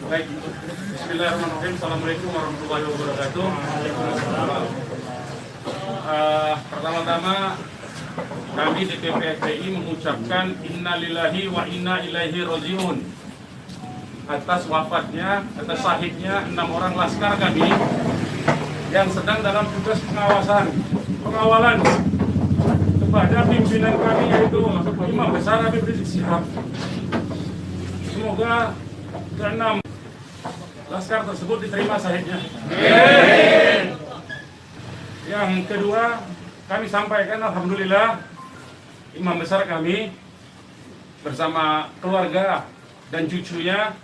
Baik, bismillahirrahmanirrahim. Assalamualaikum warahmatullahi wabarakatuh. Pertama-tama kami DPP FPI mengucapkan innalillahi wa inna ilaihi rajiun atas wafatnya, atas syahidnya 6 orang laskar kami yang sedang dalam tugas pengawalan kepada pimpinan kami, yaitu Imam Besar Habib Rizik Syihab. Semoga ke-6 laskar tersebut diterima syahidnya. Yang kedua, kami sampaikan alhamdulillah Imam Besar kami bersama keluarga dan cucunya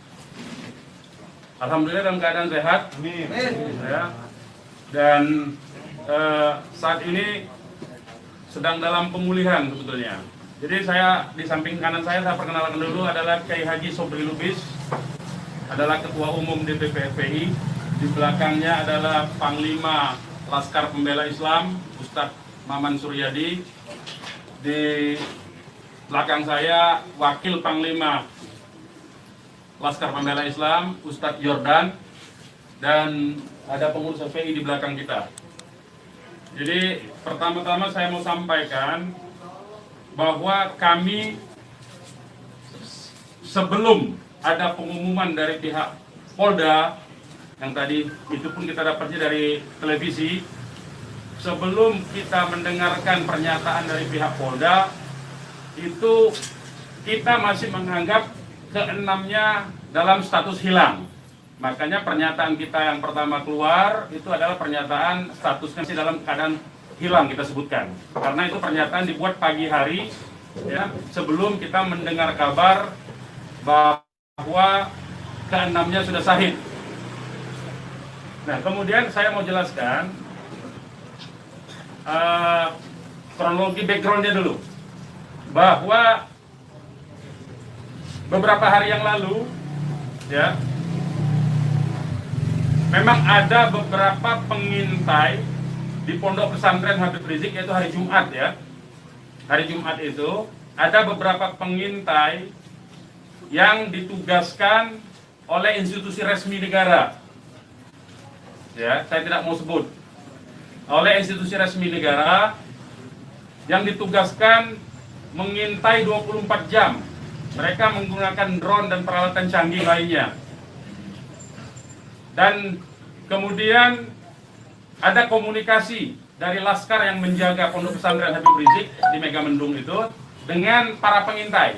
alhamdulillah dalam keadaan sehat. Amin. Ya. Dan saat ini sedang dalam pemulihan sebetulnya. Jadi saya di samping kanan saya perkenalkan dulu adalah Kiai Haji Sobri Lubis, adalah Ketua Umum DPP FPI. Di belakangnya adalah Panglima Laskar Pembela Islam Ustadz Maman Suryadi. Di belakang saya Wakil Panglima Laskar Pembela Islam Ustadz Yordan, dan ada pengurus FPI di belakang kita. Jadi pertama-tama saya mau sampaikan bahwa kami sebelum ada pengumuman dari pihak Polda, yang tadi itu pun kita dapatnya dari televisi, sebelum kita mendengarkan pernyataan dari pihak Polda, itu kita masih menganggap keenamnya dalam status hilang. Makanya pernyataan kita yang pertama keluar itu adalah pernyataan statusnya masih dalam keadaan hilang, kita sebutkan. Karena itu pernyataan dibuat pagi hari, ya, sebelum kita mendengar kabar bahwa keenamnya sudah syahid. Nah, kemudian saya mau jelaskan kronologi backgroundnya dulu, bahwa beberapa hari yang lalu, ya, memang ada beberapa pengintai di Pondok Pesantren Habib Rizik, yaitu hari Jumat, ya. Hari Jumat itu ada beberapa pengintai yang ditugaskan oleh institusi resmi negara. Ya, saya tidak mau sebut. Oleh institusi resmi negara yang ditugaskan mengintai 24 jam. Mereka menggunakan drone dan peralatan canggih lainnya. Dan kemudian ada komunikasi dari laskar yang menjaga Pondok Pesantren Habib Rizik di Megamendung itu dengan para pengintai.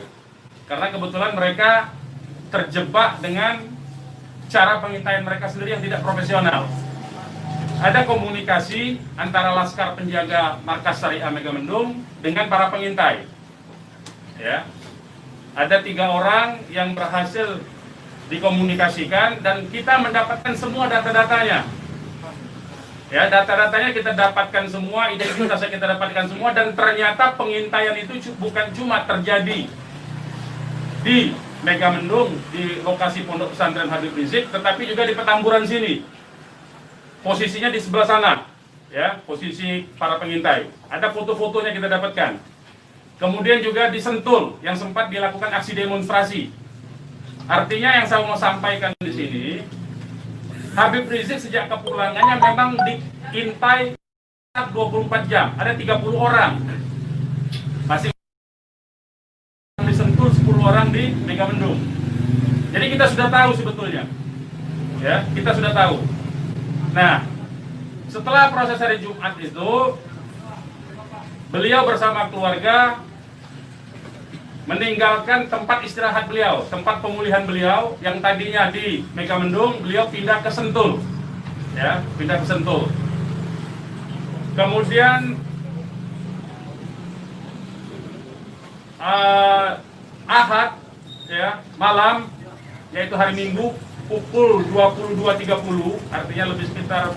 Karena kebetulan mereka terjebak dengan cara pengintaian mereka sendiri yang tidak profesional. Ada komunikasi antara laskar penjaga markas Syariah Megamendung dengan para pengintai. Ya. Ada 3 orang yang berhasil dikomunikasikan dan kita mendapatkan semua data-datanya. Ya, data-datanya kita dapatkan semua, identitasnya kita dapatkan semua, dan ternyata pengintaian itu bukan cuma terjadi di Megamendung, di lokasi Pondok Pesantren Habib Rizik, tetapi juga di Petamburan sini. Posisinya di sebelah sana, ya, posisi para pengintai. Ada foto-fotonya kita dapatkan. Kemudian juga di Sentul yang sempat dilakukan aksi demonstrasi. Artinya yang saya mau sampaikan di sini, Habib Rizik sejak kepulangannya memang diintai 24 jam. Ada 30 orang. Masih di Sentul, 10 orang di Megamendung. Jadi kita sudah tahu sebetulnya. Ya, kita sudah tahu. Nah, setelah proses hari Jumat itu, beliau bersama keluarga meninggalkan tempat istirahat beliau, tempat pemulihan beliau yang tadinya di Megamendung, beliau pindah ke Sentul, ya, pindah ke Sentul. Kemudian Ahad, ya, malam, yaitu hari Minggu pukul 22.30, artinya lebih sekitar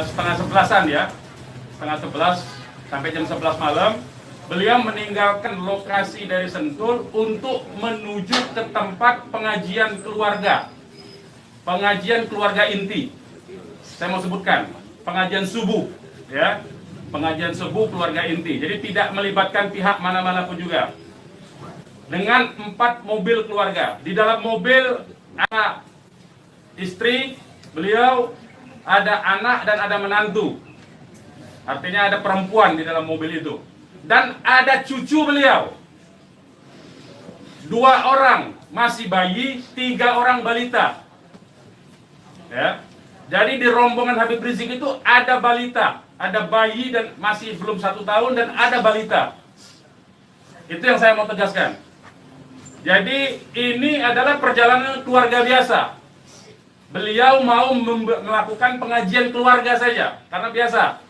setengah 11-an, ya, setengah 11 sampai jam 11 malam. Beliau meninggalkan lokasi dari Sentul untuk menuju ke tempat pengajian keluarga inti. Saya mau sebutkan, pengajian subuh, ya, pengajian subuh keluarga inti. Jadi tidak melibatkan pihak mana-mana pun juga. Dengan 4 mobil keluarga. Di dalam mobil ada istri beliau, ada anak dan ada menantu. Artinya ada perempuan di dalam mobil itu. Dan ada cucu beliau. 2 orang masih bayi, 3 orang balita. Ya. Jadi di rombongan Habib Rizik itu ada balita, ada bayi dan masih belum 1 tahun dan ada balita. Itu yang saya mau tegaskan. Jadi ini adalah perjalanan keluarga biasa. Beliau mau melakukan pengajian keluarga saja, karena biasa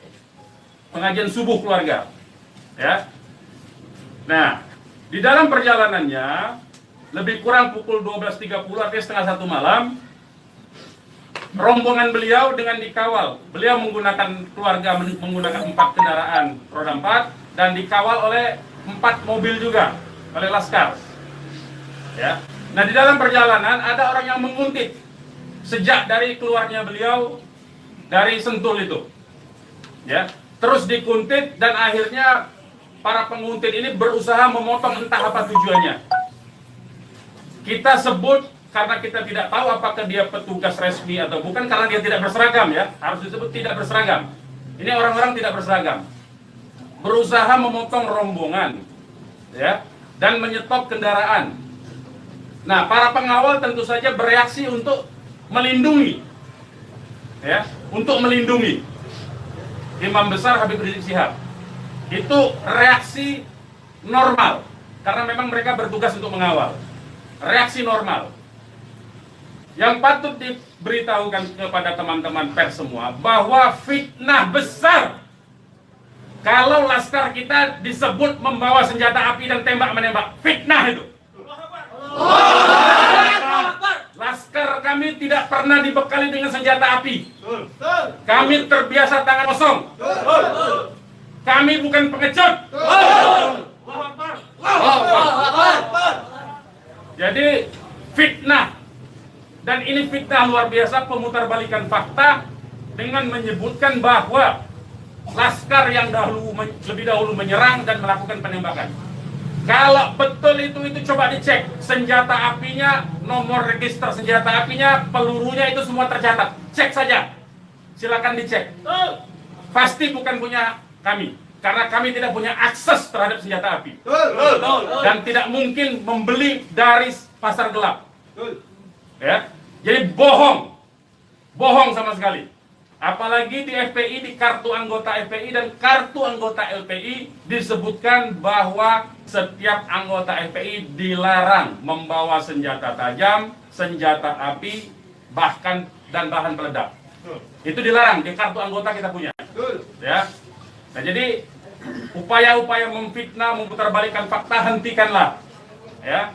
pengajian subuh keluarga. Ya. Nah, di dalam perjalanannya lebih kurang pukul 12.30 artinya setengah 1 malam, rombongan beliau dengan dikawal. Beliau menggunakan keluarga menggunakan 4 kendaraan roda 4 dan dikawal oleh 4 mobil juga oleh laskar. Ya. Nah, di dalam perjalanan ada orang yang menguntit sejak dari keluarnya beliau dari Sentul itu. Ya, terus dikuntit dan akhirnya para penguntit ini berusaha memotong, entah apa tujuannya. Kita sebut karena kita tidak tahu apakah dia petugas resmi atau bukan, karena dia tidak berseragam, ya. Harus disebut tidak berseragam. Ini orang-orang tidak berseragam. Berusaha memotong rombongan, ya, dan menyetop kendaraan. Nah, para pengawal tentu saja bereaksi untuk melindungi, ya, untuk melindungi Imam Besar Habib Rizik Syihab. Itu reaksi normal, karena memang mereka bertugas untuk mengawal. Reaksi normal. Yang patut diberitahukan kepada teman-teman pers semua, bahwa fitnah besar kalau laskar kita disebut membawa senjata api dan tembak-menembak. Fitnah itu. Laskar kami tidak pernah dibekali dengan senjata api. Kami terbiasa tangan kosong. Kami bukan pengecut. Jadi fitnah, dan ini fitnah luar biasa, pemutarbalikan fakta dengan menyebutkan bahwa laskar yang lebih dahulu menyerang dan melakukan penembakan. Kalau betul itu coba dicek senjata apinya, nomor register senjata apinya, pelurunya itu semua tercatat. Cek saja, silakan dicek. Pasti bukan punya kami, karena kami tidak punya akses terhadap senjata api dan tidak mungkin membeli dari pasar gelap. Ya, jadi bohong sama sekali. Apalagi di FPI, di kartu anggota FPI dan kartu anggota LPI disebutkan bahwa setiap anggota FPI dilarang membawa senjata tajam, senjata api, bahkan dan bahan peledak. Itu dilarang di kartu anggota kita punya. Ya. Nah, jadi upaya-upaya memfitnah, memutarbalikkan fakta, hentikanlah. Ya.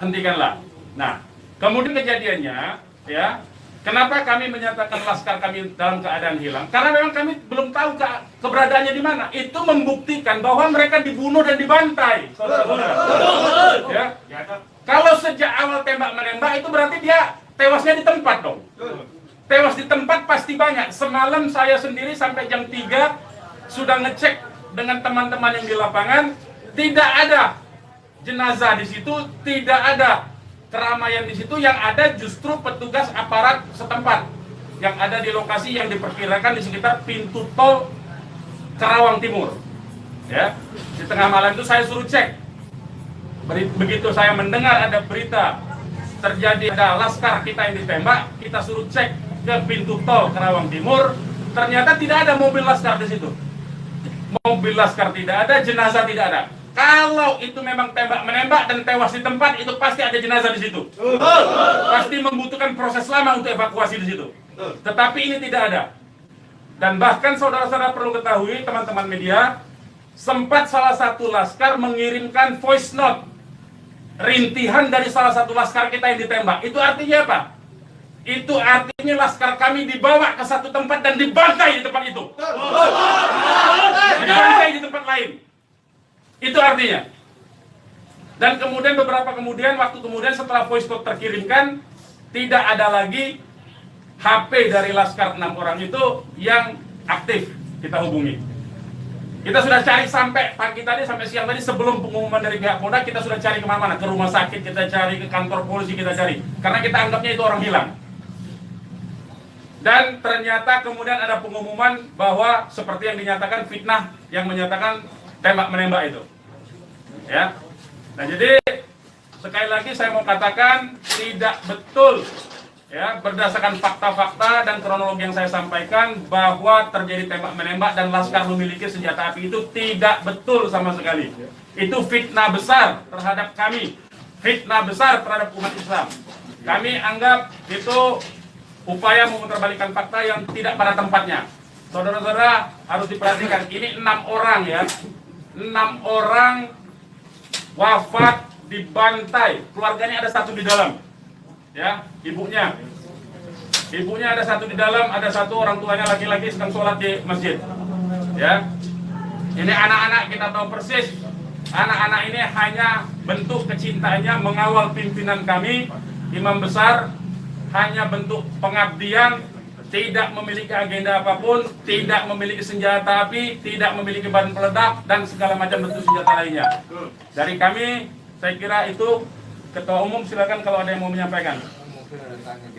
Hentikanlah. Nah, kemudian kejadiannya, ya, kenapa kami menyatakan laskar kami dalam keadaan hilang? Karena memang kami belum tahu keberadaannya di mana. Itu membuktikan bahwa mereka dibunuh dan dibantai, saudara-saudara. Ya. Kalau sejak awal tembak menembak itu berarti dia tewasnya di tempat dong. Tewas di tempat pasti banyak. Semalam saya sendiri sampai jam 3 sudah ngecek dengan teman-teman yang di lapangan, tidak ada jenazah di situ, tidak ada keramaian di situ. Yang ada justru petugas aparat setempat yang ada di lokasi yang diperkirakan di sekitar pintu tol Karawang Timur. Ya, di tengah malam itu saya suruh cek. Begitu saya mendengar ada berita terjadi ada laskar kita yang ditembak, kita suruh cek ke pintu tol Karawang Timur. Ternyata tidak ada mobil laskar di situ. Mobil laskar tidak ada, jenazah tidak ada. Kalau itu memang tembak menembak dan tewas di tempat, itu pasti ada jenazah di situ. Pasti membutuhkan proses lama untuk evakuasi di situ. Tetapi ini tidak ada. Dan bahkan saudara-saudara perlu ketahui, teman-teman media, sempat salah satu laskar mengirimkan voice note rintihan dari salah satu laskar kita yang ditembak. Itu artinya apa? Itu artinya laskar kami dibawa ke satu tempat dan dibantai di tempat itu. Dibantai di tempat lain. Itu artinya. Dan kemudian waktu kemudian setelah voice note terkirimkan, tidak ada lagi HP dari laskar 6 orang itu yang aktif kita hubungi. Kita sudah cari sampai pagi tadi, sampai siang tadi, sebelum pengumuman dari pihak Polda, kita sudah cari kemana-mana. Ke rumah sakit kita cari, ke kantor polisi kita cari. Karena kita anggapnya itu orang hilang. Dan ternyata kemudian ada pengumuman bahwa seperti yang dinyatakan fitnah yang menyatakan tembak menembak itu. Ya. Nah, jadi sekali lagi saya mau katakan tidak betul ya, berdasarkan fakta-fakta dan kronologi yang saya sampaikan bahwa terjadi tembak menembak dan Laskar memiliki senjata api itu tidak betul sama sekali. Itu fitnah besar terhadap kami, fitnah besar terhadap umat Islam. Kami anggap itu upaya memutarbalikkan fakta yang tidak pada tempatnya. Saudara-saudara harus diperhatikan, ini 6 orang ya, 6 orang wafat dibantai, keluarganya ada 1 di dalam, ya, ibunya ada 1 di dalam, ada 1 orang tuanya laki-laki sedang sholat di masjid, ya. Ini anak-anak kita tahu persis, anak-anak ini hanya bentuk kecintaannya mengawal pimpinan kami, imam besar, hanya bentuk pengabdian, tidak memiliki agenda apapun, tidak memiliki senjata api, tidak memiliki bahan peledak, dan segala macam bentuk senjata lainnya. Dari kami, saya kira itu. Ketua Umum silakan kalau ada yang mau menyampaikan.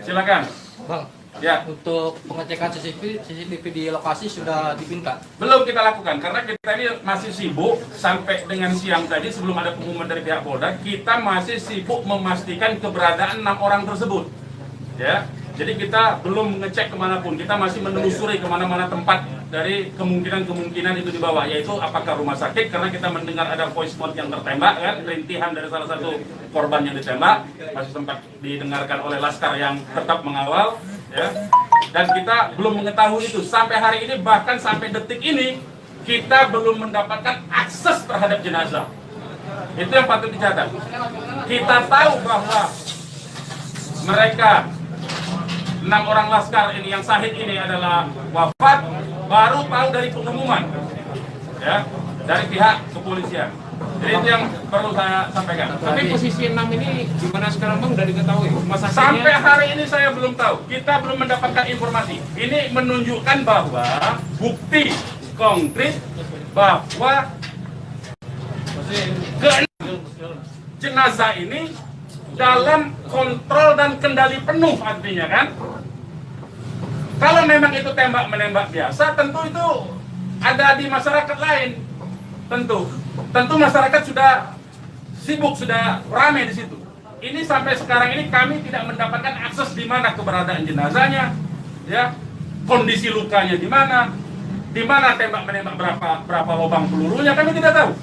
Silakan. Bang, ya. Untuk pengecekan CCTV di lokasi sudah dipinta? Belum kita lakukan, karena kita ini masih sibuk sampai dengan siang tadi sebelum ada pengumuman dari pihak Polda, kita masih sibuk memastikan keberadaan 6 orang tersebut. Ya, jadi kita belum mengecek kemanapun, kita masih menelusuri kemana-mana tempat dari kemungkinan itu dibawa, yaitu apakah rumah sakit, karena kita mendengar ada voice note yang tertembak, kan, rintihan dari salah satu korban yang ditembak, masih sempat didengarkan oleh Laskar yang tetap mengawal, ya. Dan kita belum mengetahui itu sampai hari ini, bahkan sampai detik ini kita belum mendapatkan akses terhadap jenazah. Itu yang patut dicatat. Kita tahu bahwa mereka 6 orang Laskar ini yang syahid ini adalah wafat, baru tahu dari pengumuman, ya, dari pihak kepolisian. Jadi itu yang perlu saya sampaikan. Tapi posisi 6 ini gimana sekarang Bang, udah diketahui? Sampai hari ini saya belum tahu, kita belum mendapatkan informasi. Ini menunjukkan bahwa bukti konkret bahwa jenazah ini dalam kontrol dan kendali penuh, artinya kan. Kalau memang itu tembak menembak biasa, tentu itu ada di masyarakat lain. Tentu masyarakat sudah sibuk, sudah ramai di situ. Ini sampai sekarang ini kami tidak mendapatkan akses di mana keberadaan jenazahnya, ya, kondisi lukanya di mana tembak menembak, berapa lubang pelurunya, kami tidak tahu.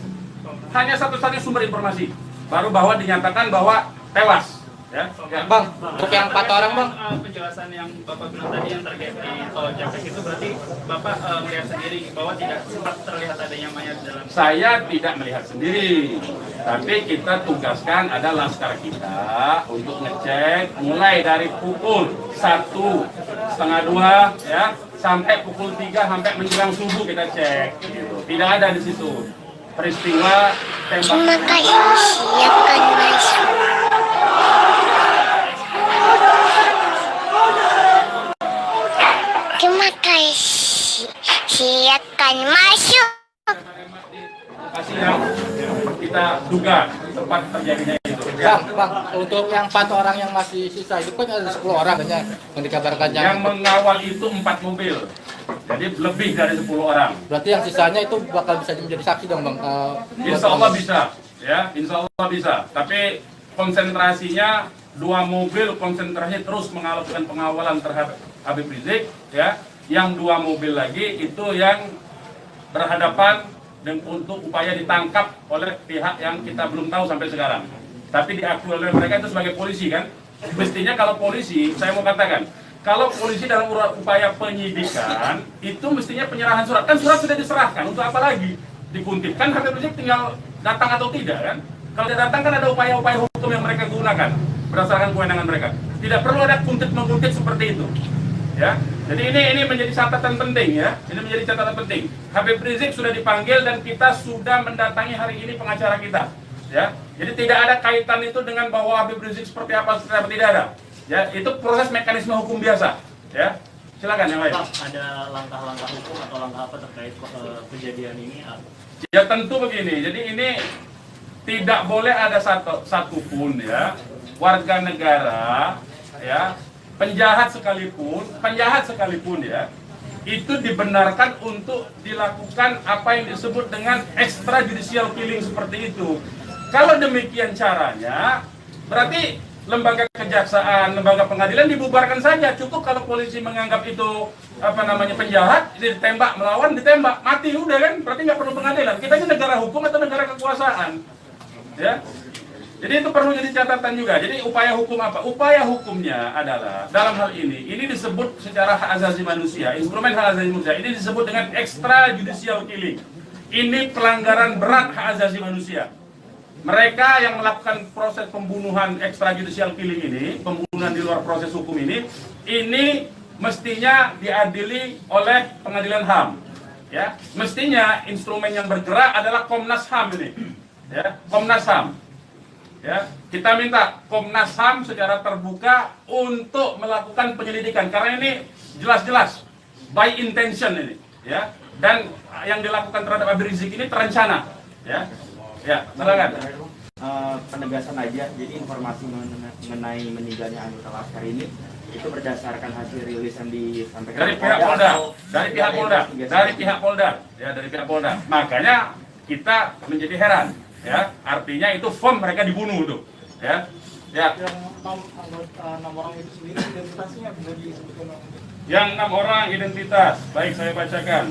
Hanya satu-satunya sumber informasi baru bahwa dinyatakan bahwa tewas. Ya. Bang, untuk yang 4 orang Bang, penjelasan yang Bapak bilang tadi yang terkait di tol Japek itu berarti Bapak melihat sendiri bahwa tidak sempat terlihat adanya mayat dalam. Saya tidak melihat sendiri, tapi kita tugaskan ada Laskar kita untuk ngecek mulai dari pukul 1:30 ya sampai pukul 3 sampai menjelang subuh kita cek. Gitu. Tidak ada di situ peristiwa tembak. Terima kasih, siapkan masuk. Terima kasih, silakan masuk. Lokasi yang kita duga tempat terjadinya itu. Bang, untuk yang 4 orang yang masih sisa itu kan ada 10 orang yang dikabarkan yang mengawal itu 4 mobil. Jadi lebih dari 10 orang. Berarti yang sisanya itu bakal bisa menjadi saksi dong Bang? Insya Allah bisa, ya, insya Allah bisa. Tapi konsentrasinya 2 mobil konsentrasi terus melakukan pengawalan terhadap Habib Rizik, ya. Yang 2 mobil lagi itu yang berhadapan dan untuk upaya ditangkap oleh pihak yang kita belum tahu sampai sekarang. Tapi diakui oleh mereka itu sebagai polisi kan. Mestinya kalau polisi, saya mau katakan, kalau polisi dalam upaya penyidikan itu mestinya penyerahan surat. Kan surat sudah diserahkan, untuk apa lagi dikuntit? Kan Habib Rizik tinggal datang atau tidak kan? Kalau dia datang kan ada upaya-upaya hukum yang mereka gunakan berdasarkan kewenangan mereka. Tidak perlu ada kuntit-menguntit seperti itu. Ya, jadi ini menjadi catatan penting ya. Ini menjadi catatan penting. Habib Rizik sudah dipanggil dan kita sudah mendatangi hari ini pengacara kita. Ya, jadi tidak ada kaitan itu dengan bahwa Habib Rizik seperti apa, tidak ada. Ya, itu proses mekanisme hukum biasa. Ya, silakan yang lain. Pak, ada langkah-langkah hukum atau langkah apa terkait kejadian ini? Ya tentu begini. Jadi ini tidak boleh ada satupun ya warga negara ya penjahat sekalipun ya, itu dibenarkan untuk dilakukan apa yang disebut dengan extrajudicial killing seperti itu. Kalau demikian caranya, berarti lembaga kejaksaan, lembaga pengadilan dibubarkan saja. Cukup kalau polisi menganggap itu penjahat, ditembak, melawan, ditembak, mati udah kan, berarti nggak perlu pengadilan. Kita ini negara hukum atau negara kekuasaan, ya. Jadi itu perlu jadi catatan juga. Jadi upaya hukum apa? Upaya hukumnya adalah dalam hal ini disebut secara hak asasi manusia, instrumen hak asasi manusia. Ini disebut dengan extrajudicial killing. Ini pelanggaran berat hak asasi manusia. Mereka yang melakukan proses pembunuhan extrajudicial killing ini, pembunuhan di luar proses hukum ini mestinya diadili oleh pengadilan HAM. Ya, mestinya instrumen yang bergerak adalah Komnas HAM ini. Ya, Komnas HAM. Ya, kita minta Komnas HAM secara terbuka untuk melakukan penyelidikan karena ini jelas-jelas by intention ini, ya. Dan yang dilakukan terhadap Habib Rizik ini terencana, ya. Ya, silakan. Penegasan aja, jadi informasi mengenai meninggalnya anggota Laskar ini itu berdasarkan hasil rilis yang disampaikan Dari pihak Polda, dari pihak Polda. Makanya kita menjadi heran, ya. Artinya itu firm mereka dibunuh tuh, ya. Ya. Yang 6 orang itu sendiri identitasnya bisa disebutkan. Yang 6 orang identitas, baik saya bacakan.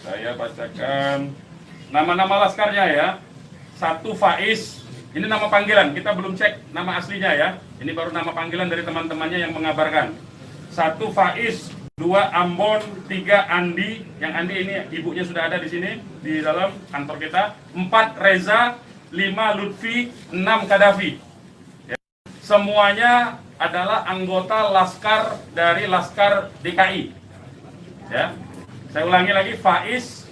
Saya bacakan nama-nama laskarnya ya. 1 Faiz, ini nama panggilan, kita belum cek nama aslinya ya. Ini baru nama panggilan dari teman-temannya yang mengabarkan. 1 Faiz, 2 Ambon, 3 Andi. Yang Andi ini ibunya sudah ada di sini di dalam kantor kita. 4 Reza, 5 Lutfi, 6 Kadafi. Ya. Semuanya adalah anggota Laskar dari Laskar DKI. Ya. Saya ulangi lagi, Faiz,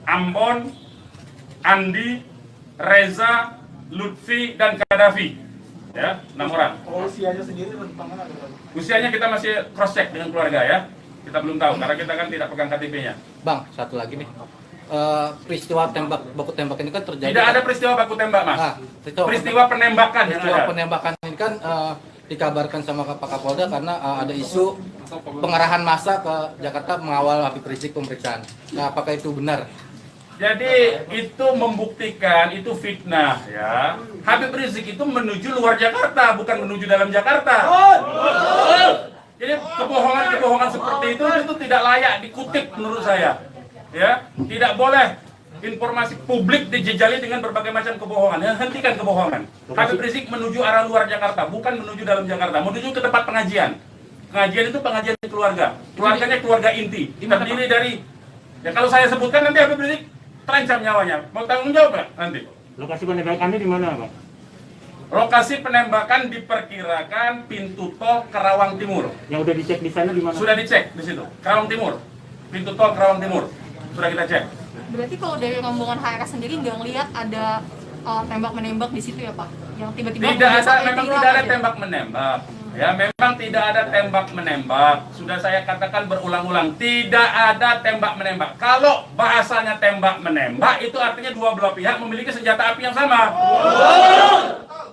Ambon, Andi, Reza, Lutfi, dan Kadafi. Ya, 6 orang. Usianya sendiri tentang mana? Usianya kita masih cross check dengan keluarga ya. Kita belum tahu karena kita kan tidak pegang KTP-nya. Bang, satu lagi nih. Peristiwa baku tembak ini kan terjadi. Tidak ada peristiwa baku tembak, Mas. Nah, peristiwa penembakan yang peristiwa ada. penembakan ini kan dikabarkan sama Pak Kapolda karena ada isu pengarahan massa ke Jakarta mengawal Habib Rizik pemeriksaan. Nah, apakah itu benar? Jadi itu membuktikan itu fitnah ya. Habib Rizik itu menuju luar Jakarta, bukan menuju dalam Jakarta. Jadi kebohongan-kebohongan seperti itu tidak layak dikutip menurut saya. Ya, tidak boleh informasi publik dijejali dengan berbagai macam kebohongan. Ya, hentikan kebohongan. Habib Rizik menuju arah luar Jakarta, bukan menuju dalam Jakarta. Menuju ke tempat pengajian. Pengajian itu pengajian keluarga. Keluarganya keluarga inti. Terdiri dari, ya kalau saya sebutkan nanti Habib Rizik terancam nyawanya. Mau tanggung jawab nggak nanti? Lokasi penembakannya di mana, Pak? Lokasi penembakan diperkirakan pintu tol Karawang Timur. Yang udah dicek di sana di mana? Sudah dicek di situ. Karawang Timur. Pintu tol Karawang Timur. Sudah kita cek. Berarti kalau dari rombongan HRS sendiri nggak ngelihat ada tembak-menembak di situ ya Pak? Yang tiba-tiba Tidak ada, sampai memang tilang tidak ada aja. tembak-menembak. Ya, memang tidak ada tembak-menembak. Sudah saya katakan berulang-ulang, tidak ada tembak-menembak. Kalau bahasanya tembak-menembak, itu artinya dua belah pihak memiliki senjata api yang sama.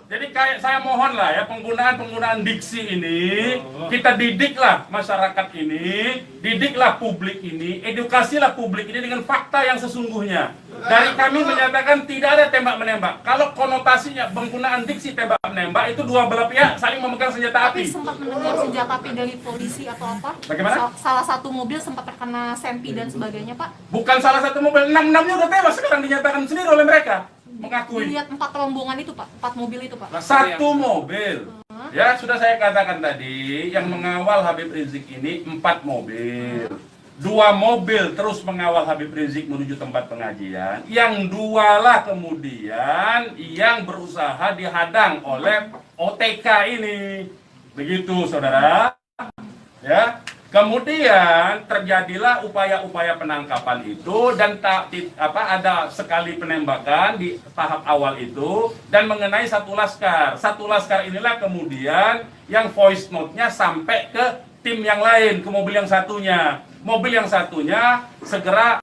Jadi kayak saya mohon lah ya, penggunaan diksi ini, kita didiklah masyarakat ini, didiklah publik ini, edukasilah publik ini dengan fakta yang sesungguhnya. Dari kami menyatakan tidak ada tembak-menembak. Kalau konotasinya penggunaan diksi tembak-menembak, itu dua belah pihak saling memegang senjata Tapi api. sempat mendengar senjata api dari polisi atau apa? Bagaimana? Salah satu mobil sempat terkena sempi dan sebagainya Pak. Bukan salah satu mobil, 6-6-nya udah tewas sekarang dinyatakan sendiri oleh mereka. Mengakui. Dilihat 4 rombongan itu Pak, 4 mobil itu Pak. Satu mobil. Ya, sudah saya katakan tadi, yang mengawal Habib Rizik ini 4 mobil. 2 mobil terus mengawal Habib Rizik menuju tempat pengajian. Yang 2 lah kemudian yang berusaha dihadang oleh OTK ini. Begitu, saudara. Ya. Kemudian terjadilah upaya-upaya penangkapan itu dan ada sekali penembakan di tahap awal itu dan mengenai satu laskar. Satu laskar inilah kemudian yang voice note-nya sampai ke tim yang lain, ke mobil yang satunya. Mobil yang satunya segera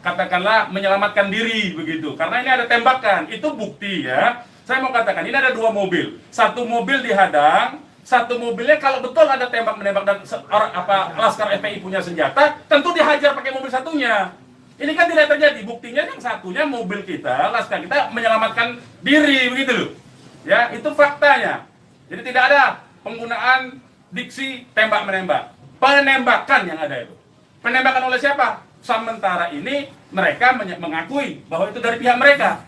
katakanlah menyelamatkan diri begitu. Karena ini ada tembakan, itu bukti ya. Saya mau katakan ini ada 2 mobil. Satu mobil dihadang, satu mobilnya kalau betul ada tembak menembak dan laskar FPI punya senjata, tentu dihajar pakai mobil satunya. Ini kan tidak terjadi. Buktinya yang satunya mobil kita, laskar kita menyelamatkan diri begitu loh. Ya, itu faktanya. Jadi tidak ada penggunaan diksi tembak menembak. Penembakan yang ada itu. Penembakan oleh siapa? Sementara ini mereka mengakui bahwa itu dari pihak mereka.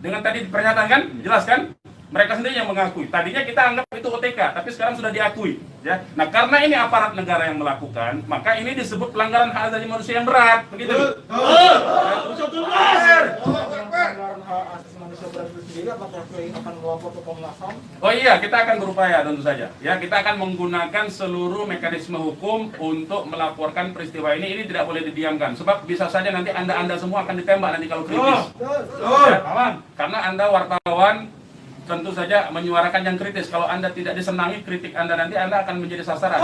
Dengan tadi pernyataan kan, jelas kan? Mereka sendiri yang mengakui. Tadinya kita anggap itu OTK, tapi sekarang sudah diakui. Ya. Nah, karena ini aparat negara yang melakukan, maka ini disebut pelanggaran hak asasi manusia yang berat. Begitu. Oh iya, kita akan berupaya tentu saja. Ya, kita akan menggunakan seluruh mekanisme hukum untuk melaporkan peristiwa ini. Ini tidak boleh didiamkan. Sebab bisa saja nanti Anda semua akan ditembak nanti kalau kritis. Ya, karena Anda wartawan tentu saja menyuarakan yang kritis. Kalau Anda tidak disenangi kritik Anda, nanti Anda akan menjadi sasaran.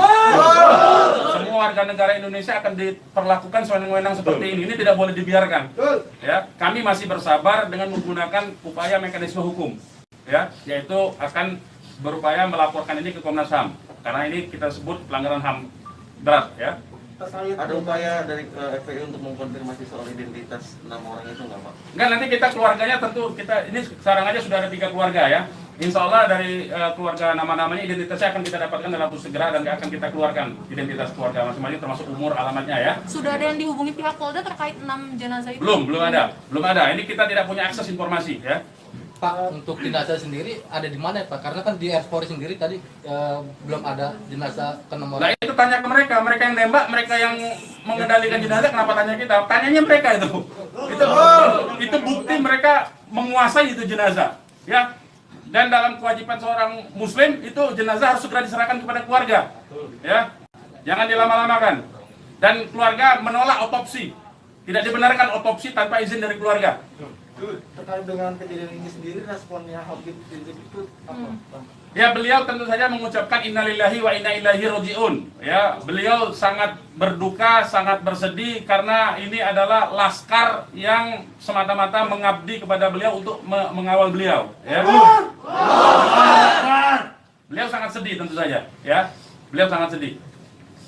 Semua warga negara Indonesia akan diperlakukan sewenang-wenang seperti ini. Ini tidak boleh dibiarkan. Ya, kami masih bersabar dengan menggunakan upaya mekanisme hukum. Ya, yaitu akan berupaya melaporkan ini ke Komnas HAM. Karena ini kita sebut pelanggaran HAM berat, ya. Ada upaya dari FPI untuk mengkonfirmasi soal identitas 6 orang itu nggak, Pak? Enggak, nanti kita keluarganya tentu ini sekarang aja sudah ada 3 keluarga ya. Insya Allah dari keluarga nama-namanya identitasnya akan kita dapatkan dalam waktu segera dan akan kita keluarkan identitas keluarga masing-masing termasuk umur, alamatnya ya. Sudah ada yang dihubungi pihak Polda terkait 6 jenazah itu? Belum ada. Ini kita tidak punya akses informasi ya. Pak, untuk jenazah sendiri ada di mana Pak? Karena kan di Airport sendiri tadi belum ada jenazah ke nomor. Nah itu tanya ke mereka yang nembak, mereka yang mengendalikan jenazah, kenapa tanya kita? Tanyanya mereka itu. Itu bukti mereka menguasai itu jenazah, ya. Dan dalam kewajiban seorang Muslim itu jenazah harus segera diserahkan kepada keluarga, ya. Jangan dilama-lamakan. Dan keluarga menolak otopsi, tidak dibenarkan otopsi tanpa izin dari keluarga. Terkait dengan kejadian ini sendiri, responnya Habib Rizik itu apa? Ya, beliau tentu saja mengucapkan innalillahi wa inna ilaihi rajiun. Ya, beliau sangat berduka, sangat bersedih karena ini adalah laskar yang semata-mata mengabdi kepada beliau untuk mengawal beliau. Ya. Beliau sangat sedih tentu saja. Ya, beliau sangat sedih.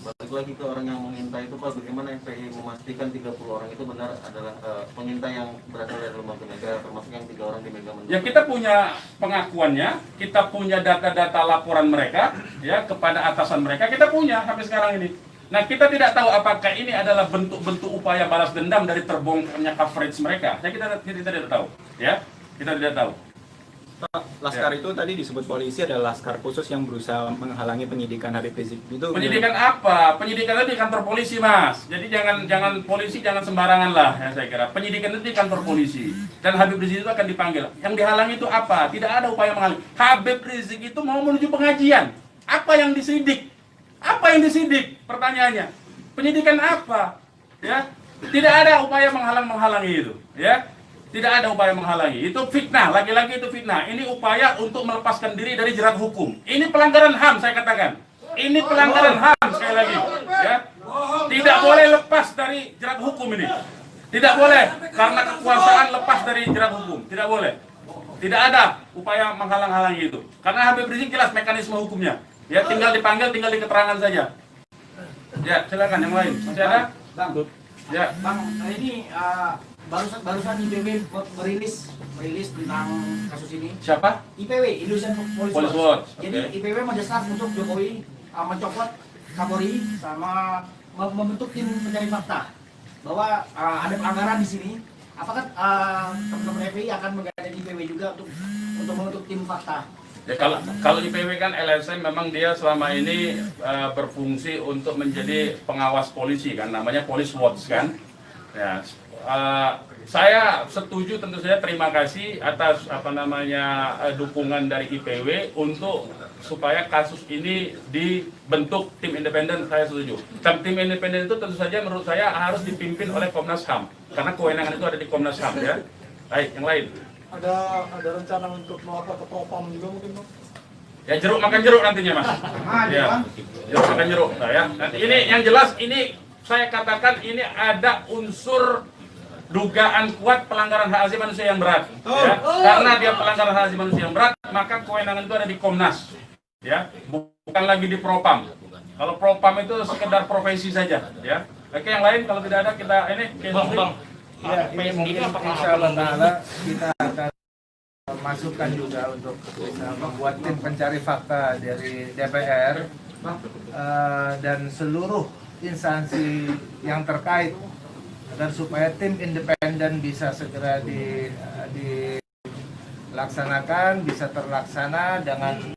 Balik lagi ke orang yang mengintai itu, Pak, bagaimana FPI memastikan 30 orang itu benar adalah pengintai yang berasal dari lembaga negara, termasuk yang 3 orang di Megamendung? Ya, kita punya pengakuannya, kita punya data-data laporan mereka, ya, kepada atasan mereka, kita punya sampai sekarang ini. Nah, kita tidak tahu apakah ini adalah bentuk-bentuk upaya balas dendam dari terbongkarnya coverage mereka. Ya, kita tidak tahu, ya, kita tidak tahu. Laskar itu tadi disebut polisi adalah laskar khusus yang berusaha menghalangi penyidikan Habib Rizik. Itu penyidikan apa? Penyidikan itu di kantor polisi, Mas. Jadi jangan polisi jangan sembarangan lah, ya saya kira. Penyidikan itu di kantor polisi dan Habib Rizik itu akan dipanggil. Yang dihalangi itu apa? Tidak ada upaya menghalangi. Habib Rizik itu mau menuju pengajian. Apa yang disidik? Apa yang disidik? Pertanyaannya. Penyidikan apa? Ya. Tidak ada upaya menghalangi itu, ya. Tidak ada upaya menghalangi. Itu fitnah, lagi-lagi itu fitnah. Ini upaya untuk melepaskan diri dari jerat hukum. Ini pelanggaran HAM, saya katakan. Ini pelanggaran HAM, sekali lagi. Ya. Tidak boleh lepas dari jerat hukum ini. Tidak boleh, karena kekuasaan lepas dari jerat hukum. Tidak boleh. Tidak ada upaya menghalang-halangi itu. Karena Habib Rizik jelas mekanisme hukumnya. Ya, tinggal dipanggil, tinggal diketerangan saja. Ya, silakan yang lain. Masih ada? Bang, ya. Bang, ini barusan IPW merilis tentang kasus ini. Siapa? IPW, Indonesian Police Watch. Jadi IPW mendesak untuk Jokowi mencopot Kapolri sama membentuk tim pencari fakta bahwa ada pelanggaran di sini. Apakah teman-teman FPI akan menggandeng IPW juga untuk membentuk tim fakta? Ya, kalau IPW kan LSM memang dia selama ini berfungsi untuk menjadi pengawas polisi kan, namanya Police Watch kan. Ya, saya setuju, tentu saja terima kasih atas dukungan dari IPW untuk supaya kasus ini dibentuk tim independen. Saya setuju. Tim independen itu tentu saja menurut saya harus dipimpin oleh Komnas HAM karena kewenangan itu ada di Komnas HAM ya. Baik, yang lain. Ada rencana untuk melapor ke Propam juga mungkin, Bang? Ya, jeruk makan jeruk nantinya, Mas. Ya, jeruk makan jeruk. Nah, ya. Nah, ini yang jelas ini saya katakan ini ada unsur dugaan kuat pelanggaran hak asasi manusia yang berat. Ya. Karena dia pelanggaran hak asasi manusia yang berat, maka kewenangan itu ada di Komnas, ya, bukan lagi di Propam. Kalau Propam itu sekedar profesi saja, ya. Oke, yang lain kalau tidak ada kita ini. Ya, ini mungkin insya Allah Ta'ala kita akan masukkan juga untuk bisa membuat tim pencari fakta dari DPR dan seluruh instansi yang terkait agar supaya tim independen bisa segera dilaksanakan, bisa terlaksana dengan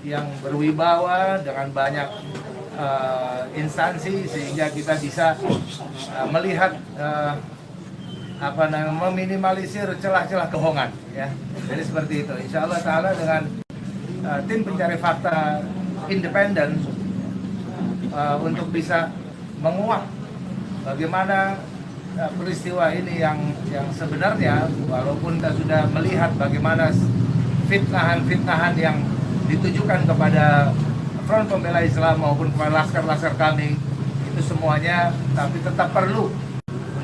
yang berwibawa, dengan banyak instansi sehingga kita bisa melihat meminimalisir celah-celah kebohongan, ya. Jadi seperti itu. Insya Allah Ta'ala dengan tim pencari fakta independen untuk bisa menguak bagaimana peristiwa ini yang sebenarnya, walaupun kita sudah melihat bagaimana fitnahan-fitnahan yang ditujukan kepada Front Pembela Islam maupun kepada laskar-laskar kami, itu semuanya, tapi tetap perlu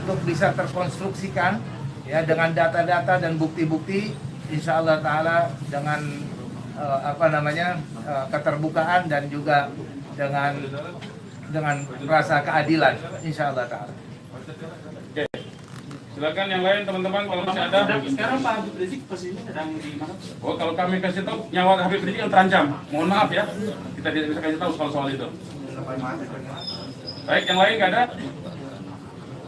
untuk bisa terkonstruksikan, ya, dengan data-data dan bukti-bukti, insya Allah Ta'ala dengan keterbukaan dan juga dengan rasa keadilan, insya Allah Ta'ala. Oke. Silakan yang lain teman-teman kalau masih ada. Sekarang Pak Habib Rizik posisinya sedang di mana? Oh, kalau kami kasih tahu nyawa Habib Rizik yang terancam. Mohon maaf ya, kita tidak bisa kasih tahu soal itu. Baik, yang lain nggak ada?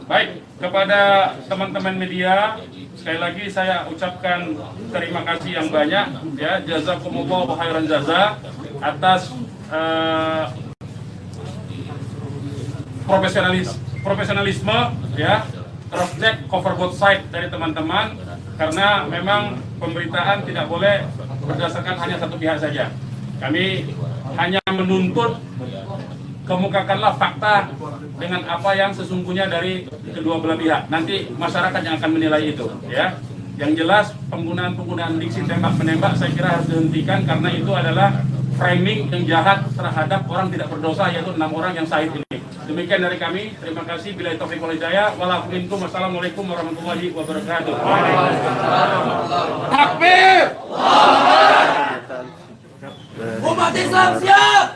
Baik, kepada teman-teman media, sekali lagi saya ucapkan terima kasih yang banyak, ya, jazakumullah khairan jaza atas profesionalisme, ya, cross check, cover both side dari teman-teman, karena memang pemberitaan tidak boleh berdasarkan hanya satu pihak saja. Kami hanya menuntut kemukakanlah fakta dengan apa yang sesungguhnya dari kedua belah pihak. Nanti masyarakat yang akan menilai itu, ya. Yang jelas penggunaan diksi tembak-menembak saya kira harus dihentikan, karena itu adalah framing yang jahat terhadap orang tidak berdosa, yaitu 6 orang yang syahid ini. Demikian dari kami. Terima kasih. Billahi taufiq wal hidayah. Wassalamualaikum warahmatullahi wabarakatuh. Takbir! Umat Islam siap!